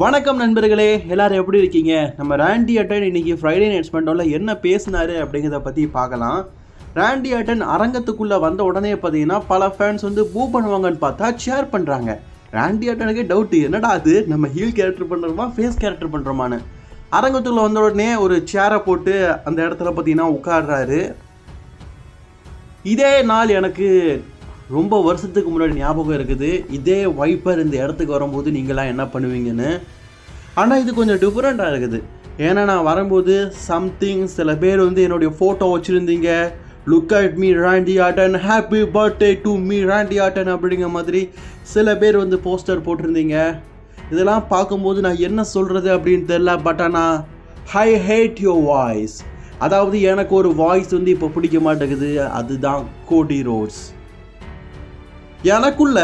வணக்கம் நண்பர்களே, எல்லாரும் எப்படி இருக்கீங்க? நம்ம ராண்டி ஆர்டன் இன்னைக்கு ஃப்ரைடே நைட் ஸ்மெண்டோல என்ன பேசினாரு அப்படிங்கிறத பற்றி பார்க்கலாம். ராண்டி ஆர்டன் அரங்கத்துக்குள்ளே வந்த உடனே பார்த்தீங்கன்னா பல ஃபேன்ஸ் வந்து பூ பண்ணுவாங்கன்னு பார்த்தா ஷேர் பண்ணுறாங்க. ராண்டி ஆர்டனுக்கே டவுட்டு, என்னடா அது நம்ம ஹீல் கேரக்டர் பண்ணுறோமா ஃபேஸ் கேரக்டர் பண்ணுறோமான்னு. அரங்கத்துக்குள்ளே வந்த உடனே ஒரு சேரை போட்டு அந்த இடத்துல பார்த்தீங்கன்னா உட்காடுறாரு. இதே நாள் எனக்கு ரொம்ப வருஷத்துக்கு முன்னாடி ஞாபகம் இருக்குது. இதே வைப்பர் இந்த இடத்துக்கு வரும்போது நீங்களாம் என்ன பண்ணுவீங்கன்னு. ஆனால் இது கொஞ்சம் டிஃப்ரெண்ட்டாக இருக்குது. ஏன்னா நான் வரும்போது சம்திங் சில பேர் வந்து என்னுடைய ஃபோட்டோ வச்சுருந்தீங்க. Look at me Randy Orton, happy birthday to me Randy Orton அப்படிங்கிற மாதிரி சில பேர் வந்து போஸ்டர் போட்டிருந்தீங்க. இதெல்லாம் பார்க்கும்போது நான் என்ன சொல்கிறது அப்படின்னு தெரியல. பட் ஆனால் ஐ ஹேட் யுவர் வாய்ஸ். அதாவது எனக்கு ஒரு வாய்ஸ் வந்து இப்போ பிடிக்க மாட்டேங்குது. அதுதான் கோடி ரோட்ஸ். எனக்குள்ள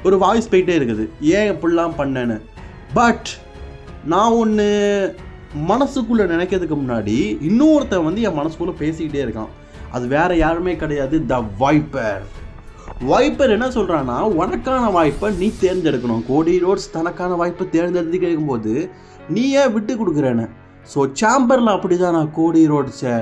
ஒரு வாய்ஸ் போயிட்டே இருக்குது, ஏன் இப்படிலாம் பண்ணேன்னு. பட் நான் ஒன்று மனசுக்குள்ளே நினைக்கிறதுக்கு முன்னாடி இன்னொருத்தன் வந்து என் மனசுக்குள்ளே பேசிக்கிட்டே இருக்கான். அது வேறு யாருமே கிடையாது, த வைப்பர். வைப்பர் என்ன சொல்கிறான்னா, உனக்கான வாய்ப்பை நீ தேர்ந்தெடுக்கணும். கோடி ரோட்ஸ் தனக்கான வாய்ப்பை தேர்ந்தெடுத்து கேட்கும்போது நீ ஏன் விட்டு கொடுக்குறேன்னு. ஸோ சாம்பரில் அப்படி தான் நான் கோடி ரோட்ஸை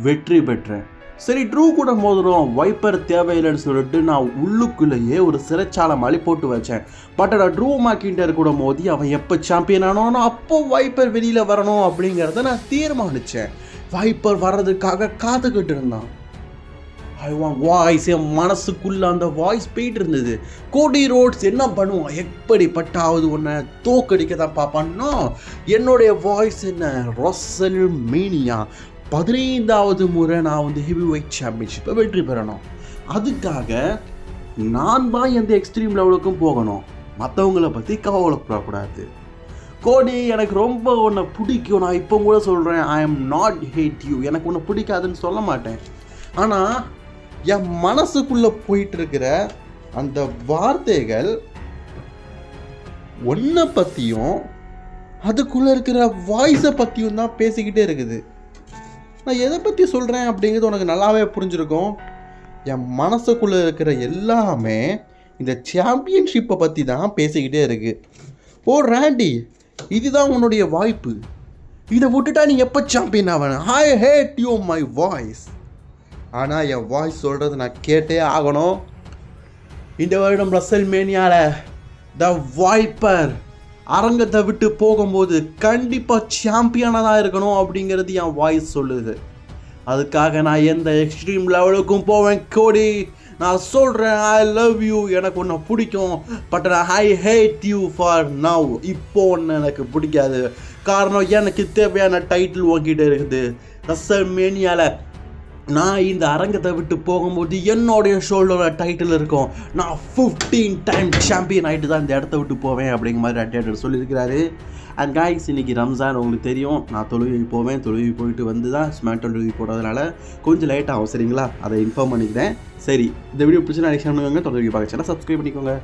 வெற்றி பெற்றேன். சரி, ட்ரூ கூட மோதுறோம், வைப்பர் தேவையில்லைன்னு சொல்லிட்டு நான் உள்ளுக்குள்ளேயே ஒரு சிறைச்சாலை மாதிரி போட்டு வச்சேன். பட் நான் ட்ரூ மேக்கிண்டர் கூட மோதி அவன் எப்போ சாம்பியன் ஆனானோ அப்போ வைப்பர் வெளியில் வரணும் அப்படிங்கிறத நான் தீர்மானித்தேன். வைப்பர் வர்றதுக்காக காத்துக்கிட்டு இருந்தான். I want voice. என் மனசுக்குள்ளே அந்த வாய்ஸ் போயிட்டு இருந்தது. கோடி ரோட்ஸ் என்ன பண்ணுவான், எப்படிப்பட்டாவது ஒன்றை தோக்கடிக்க தான் பார்ப்பான்னா என்னுடைய வாய்ஸ் என்ன, ரொசல் மேனியா 15வது முறை நான் வந்து ஹெவி வெயிட் சாம்பியன்ஷிப்பை வெற்றி பெறணும். அதுக்காக நான் தான் எந்த எக்ஸ்ட்ரீம் லெவலுக்கும் போகணும். மற்றவங்களை பற்றி கவலைப்படக்கூடாது. கோடி, எனக்கு ரொம்ப உன்னை பிடிக்கும். நான் இப்போ கூட சொல்கிறேன், I am not hate you. எனக்கு உன்னை பிடிக்காதுன்னு சொல்ல மாட்டேன். ஆனால் என் மனசுக்குள்ளே போயிட்டு இருக்கிற அந்த வார்த்தைகள் ஒன்றை பற்றியும் அதுக்குள்ளே இருக்கிற வாய்ஸை பற்றியும் தான் பேசிக்கிட்டே இருக்குது. நான் எதை பற்றி சொல்கிறேன் அப்படிங்கிறது உனக்கு நல்லாவே புரிஞ்சிருக்கும். என் மனசுக்குள்ளே இருக்கிற எல்லாமே இந்த சாம்பியன்ஷிப்பை பற்றி தான் பேசிக்கிட்டே இருக்குது. ஓ ராண்டி, இதுதான் உன்னுடைய வாய்ப்பு. இதை விட்டுட்டா நீ எப்போ சாம்பியன் ஆகணும். ஐ ஹேட் யூ மை வாய்ஸ். ஆனால் என் வாய்ஸ் சொல்கிறது நான் கேட்டே ஆகணும். இந்த வருடம் ரசல் மேனியாவில் த வைப்பர் அரங்கத்தை விட்டு போகும்போது கண்டிப்பாக சாம்பியனாக தான் இருக்கணும் அப்படிங்கிறது என் வாய்ஸ் சொல்லுது. அதுக்காக நான் எந்த எக்ஸ்ட்ரீம் லெவலுக்கும் போவேன். கோடி, நான் சொல்கிறேன், ஐ லவ் யூ, எனக்கு ஒன்று பிடிக்கும். But I hate you for now. இப்போ ஒன்று எனக்கு பிடிக்காது. காரணம், எனக்கு தேவையான டைட்டில் வாங்கிட்டு இருக்குது. ரசல் மேனியாவில் நான் இந்த அரங்கத்தை விட்டு போகும்போது என்னுடைய ஷோல்டரில் டைட்டில் இருக்கும். நான் 15 டைம் சாம்பியன் ஆகிட்டு தான் இந்த இடத்த விட்டு போவேன் அப்படிங்கிற மாதிரி அட்டேட்டர் சொல்லியிருக்கிறாரு. அண்ட் காய்ஸ், இன்றைக்கி ரம்ஜான் உங்களுக்கு தெரியும். நான் தொழுகை போவேன். தொழுகை போயிட்டு வந்து தான் ஸ்மார்ட் தொழுகை போடுறதுனால கொஞ்சம் லேட் ஆகும். சரிங்களா, அதை இன்ஃபார்ம் பண்ணிக்கிறேன். சரி, இந்த வீடியோ பிடிச்சி நான் நெக்ஸ்ட் பண்ணுவாங்க. தொழுகை பார்க்க சப்ஸ்கிரைப் பண்ணிக்கோங்க.